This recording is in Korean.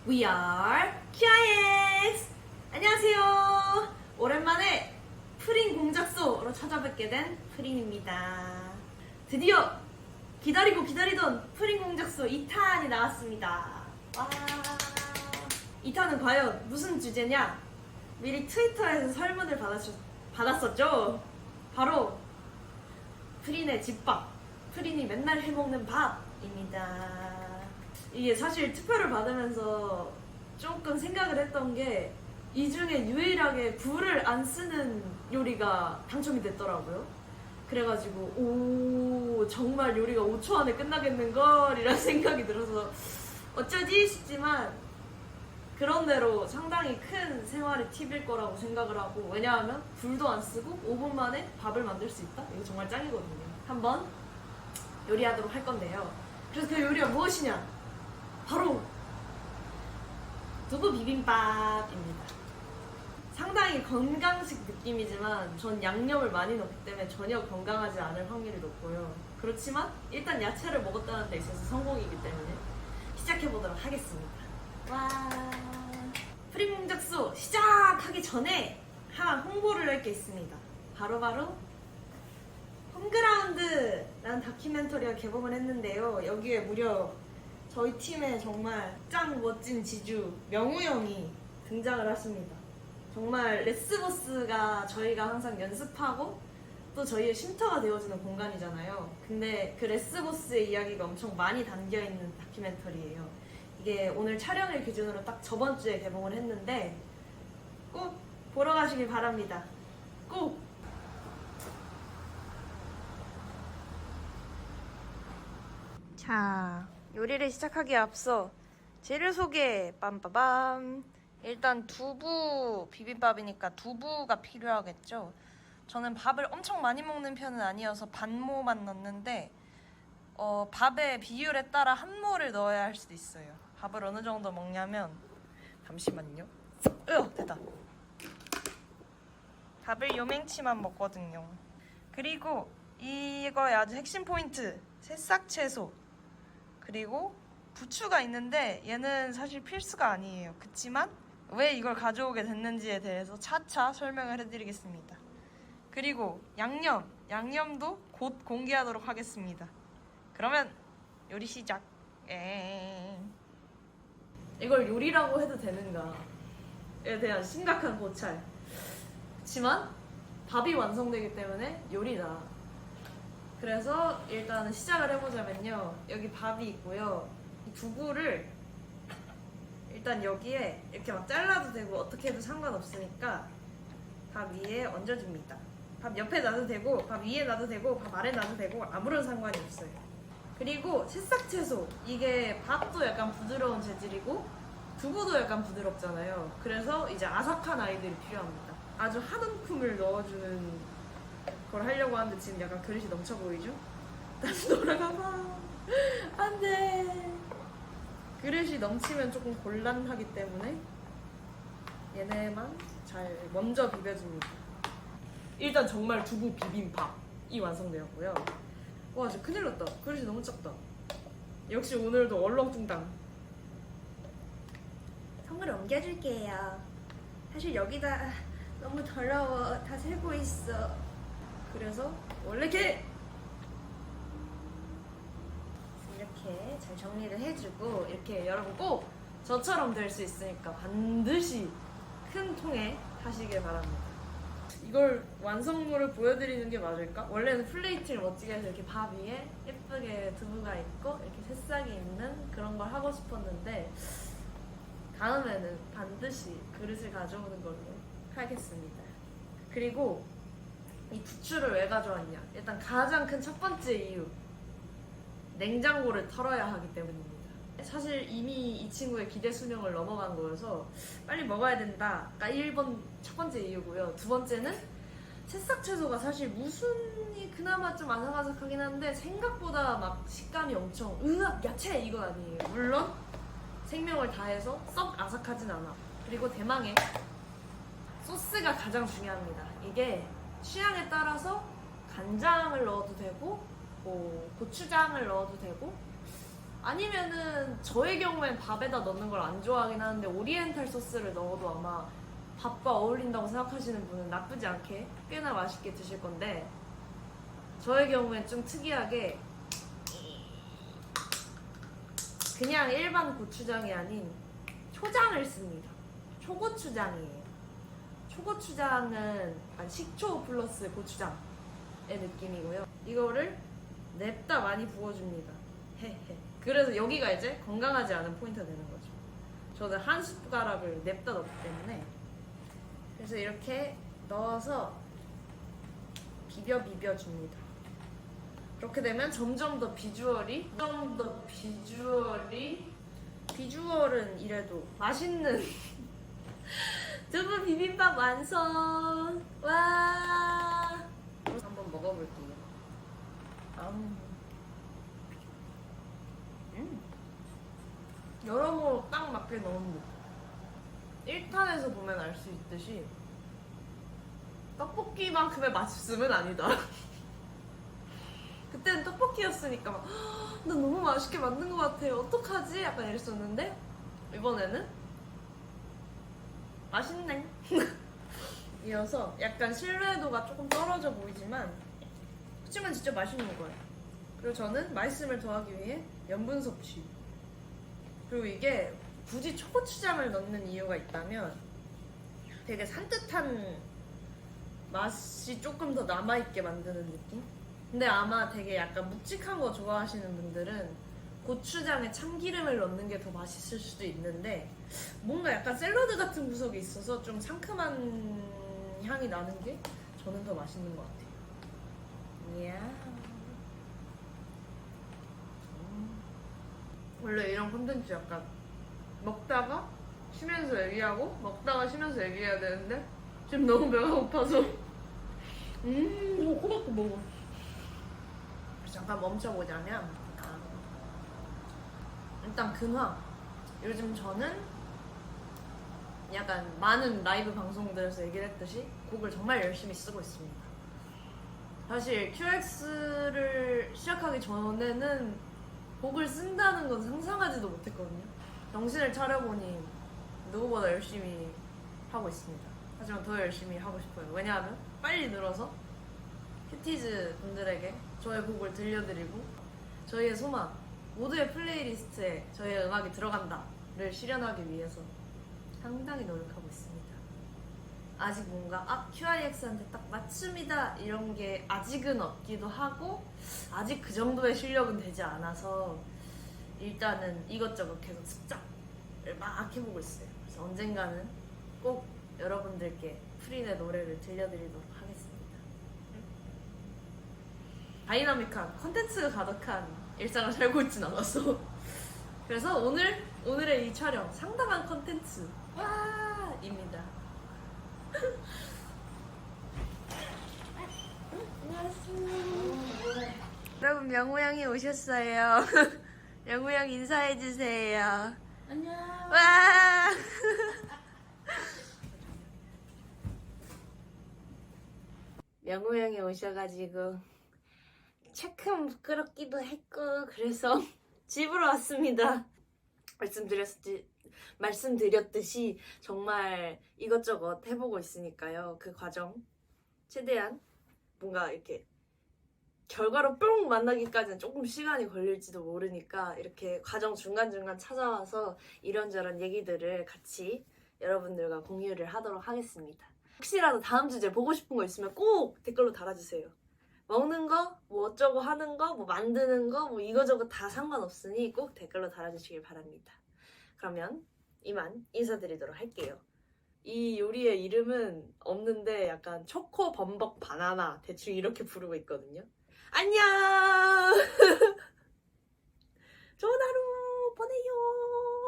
We are QIX! 안녕하세요. 오랜만에 프린 공작소로 찾아뵙게 된 프린입니다. 드디어 기다리고 기다리던 프린 공작소 2탄이 나왔습니다. 와. 2탄은 과연 무슨 주제냐? 미리 트위터에서 설문을 받았었죠. 바로 프린의 집밥, 프린이 맨날 해먹는 밥입니다. 이게 사실 투표를 받으면서 조금 생각을 했던 게 이 중에 유일하게 불을 안 쓰는 요리가 당첨이 됐더라고요. 그래가지고 오, 정말 요리가 5초 안에 끝나겠는걸 이런 생각이 들어서 어쩌지 싶지만 그런대로 상당히 큰 생활의 팁일 거라고 생각을 하고, 왜냐하면 불도 안 쓰고 5분 만에 밥을 만들 수 있다? 이거 정말 짱이거든요. 한번 요리하도록 할 건데요. 그래서 그 요리가 무엇이냐? 바로 두부 비빔밥입니다. 상당히 건강식 느낌이지만 전 양념을 많이 넣기 때문에 전혀 건강하지 않을 확률이 높고요. 그렇지만 일단 야채를 먹었다는 데 있어서 성공이기 때문에 시작해보도록 하겠습니다. 와, 프린 공작소 시작하기 전에 하나 홍보를 할 게 있습니다. 바로바로 홈그라운드라는 다큐멘터리가 개봉을 했는데요. 여기에 무려 저희 팀의 정말 짱 멋진 지주 명우 형이 등장을 하십니다. 정말 레스보스가 저희가 항상 연습하고 또 저희의 쉼터가 되어주는 공간이잖아요. 근데 그 레스보스의 이야기가 엄청 많이 담겨있는 다큐멘터리예요. 이게 오늘 촬영일 기준으로 딱 저번 주에 개봉을 했는데 꼭 보러 가시길 바랍니다. 꼭! 자, 요리를 시작하기에 앞서 재료 소개 빰빠밤. 일단 두부 비빔밥이니까 두부가 필요하겠죠. 저는 밥을 엄청 많이 먹는 편은 아니어서 반모만 넣는데 밥의 비율에 따라 한 모를 넣어야 할 수도 있어요. 밥을 어느 정도 먹냐면, 잠시만요. 됐다. 밥을 요맹치만 먹거든요. 그리고 이거의 아주 핵심 포인트, 새싹 채소, 그리고 부추가 있는데 얘는 사실 필수가 아니에요. 그치만 왜 이걸 가져오게 됐는지에 대해서 차차 설명을 해드리겠습니다. 그리고 양념도 곧 공개하도록 하겠습니다. 그러면 요리 시작. 이걸 요리라고 해도 되는가에 대한 심각한 고찰. 그치만 밥이 완성되기 때문에 요리다. 그래서 일단은 시작을 해보자면요. 여기 밥이 있고요. 이 두부를 일단 여기에 이렇게 막 잘라도 되고 어떻게 해도 상관없으니까 밥 위에 얹어줍니다. 밥 옆에 놔도 되고 밥 위에 놔도 되고 밥 아래 놔도 되고 아무런 상관이 없어요. 그리고 새싹 채소, 이게 밥도 약간 부드러운 재질이고 두부도 약간 부드럽잖아요. 그래서 이제 아삭한 아이들이 필요합니다. 아주 한 움큼을 넣어주는 걸 하려고 하는데 지금 약간 그릇이 넘쳐 보이죠? 다시 돌아가봐. 안 돼. 그릇이 넘치면 조금 곤란하기 때문에 얘네만 잘 먼저 비벼줍니다. 일단 정말 두부 비빔밥이 완성되었고요. 와, 진짜 큰일 났다. 그릇이 너무 작다. 역시 오늘도 얼렁뚱땅. 선물을 옮겨줄게요. 사실 여기다 너무 더러워. 다 새고 있어. 그래서 원래 이렇게 잘 정리를 해주고, 이렇게 여러분 꼭 저처럼 될 수 있으니까 반드시 큰 통에 하시길 바랍니다. 이걸 완성물을 보여드리는 게 맞을까? 원래는 플레이팅을 멋지게 해서 이렇게 밥 위에 예쁘게 두부가 있고 이렇게 새싹이 있는 그런 걸 하고 싶었는데 다음에는 반드시 그릇을 가져오는 걸로 하겠습니다. 그리고 이 부추를 왜 가져왔냐? 일단 가장 큰 첫 번째 이유, 냉장고를 털어야 하기 때문입니다. 사실 이미 이 친구의 기대 수명을 넘어간 거여서 빨리 먹어야 된다가 1번 첫 번째 이유고요. 두 번째는 새싹 채소가 사실 무순이 그나마 좀 아삭아삭하긴 한데 생각보다 막 식감이 엄청 으악 야채 이건 아니에요. 물론 생명을 다해서 썩 아삭하진 않아. 그리고 대망의 소스가 가장 중요합니다. 이게 취향에 따라서 간장을 넣어도 되고 뭐 고추장을 넣어도 되고 아니면은 저의 경우엔 밥에다 넣는 걸 안 좋아하긴 하는데 오리엔탈 소스를 넣어도 아마 밥과 어울린다고 생각하시는 분은 나쁘지 않게 꽤나 맛있게 드실 건데 저의 경우엔 좀 특이하게 그냥 일반 고추장이 아닌 초장을 씁니다. 초고추장이에요. 초고추장은 약간 식초 플러스 고추장의 느낌이고요. 이거를 냅다 많이 부어줍니다. 헤헤. 그래서 여기가 이제 건강하지 않은 포인트가 되는 거죠. 저는 한 숟가락을 냅다 넣기 때문에 그래서 이렇게 넣어서 비벼줍니다. 그렇게 되면 점점 더 비주얼은 이래도 맛있는 두부 비빔밥 완성! 와! 한번 먹어볼게요. 여러모로 딱 맞게 넣은 듯. 1탄에서 보면 알 수 있듯이 떡볶이만큼의 맛있음은 아니다. 그때는 떡볶이였으니까 막 나 너무 맛있게 만든 것 같아요. 어떡하지? 약간 이랬었는데 이번에는 맛있네. 이어서 약간 신뢰도가 조금 떨어져 보이지만 그치만 진짜 맛있는 거예요. 그리고 저는 맛있음을 더하기 위해 염분 섭취. 그리고 이게 굳이 초고추장을 넣는 이유가 있다면 되게 산뜻한 맛이 조금 더 남아있게 만드는 느낌? 근데 아마 되게 약간 묵직한 거 좋아하시는 분들은 고추장에 참기름을 넣는 게 더 맛있을 수도 있는데 뭔가 약간 샐러드 같은 구석이 있어서 좀 상큼한 향이 나는 게 저는 더 맛있는 것 같아요. 이야. 원래 이런 콘텐츠 약간 먹다가 쉬면서 얘기하고 먹다가 쉬면서 얘기해야 되는데 지금 너무 배가 고파서 이거 코박고 먹어. 잠깐 멈춰보자면 일단 근황. 요즘 저는 약간 많은 라이브 방송들에서 얘기를 했듯이 곡을 정말 열심히 쓰고 있습니다. 사실 QX를 시작하기 전에는 곡을 쓴다는 건 상상하지도 못했거든요. 정신을 차려보니 누구보다 열심히 하고 있습니다. 하지만 더 열심히 하고 싶어요. 왜냐하면 빨리 늘어서 큐티즈 분들에게 저의 곡을 들려드리고 저희의 소망, 모두의 플레이리스트에 저희의 음악이 들어간다를 실현하기 위해서 상당히 노력하고 있습니다. 아직 뭔가 QRX한테 딱 맞춤이다 이런 게 아직은 없기도 하고 아직 그 정도의 실력은 되지 않아서 일단은 이것저것 계속 습작을 막 해보고 있어요. 그래서 언젠가는 꼭 여러분들께 프린의 노래를 들려드리도록 하겠습니다. 다이나믹한 컨텐츠가 가득한 일상을 살고 있진 않았어. 그래서 오늘의 이 촬영 상당한 컨텐츠 와입니다. 안녕하세요. 여러분 명우 형이 오셨어요. 명우 형 인사해 주세요. 안녕. 와. 명우 형이 오셔가지고 체큼 부끄럽기도 했고 그래서 집으로 왔습니다. 말씀드렸듯이 정말 이것저것 해보고 있으니까요. 그 과정 최대한 뭔가 이렇게 결과로 뿅 만나기까지는 조금 시간이 걸릴지도 모르니까 이렇게 과정 중간중간 찾아와서 이런저런 얘기들을 같이 여러분들과 공유를 하도록 하겠습니다. 혹시라도 다음 주제 보고 싶은 거 있으면 꼭 댓글로 달아주세요. 먹는 거, 뭐 어쩌고 하는 거, 뭐 만드는 거, 뭐 이거저거 다 상관없으니 꼭 댓글로 달아주시길 바랍니다. 그러면 이만 인사드리도록 할게요. 이 요리의 이름은 없는데 약간 초코 범벅 바나나 대충 이렇게 부르고 있거든요. 안녕! 좋은 하루 보내요!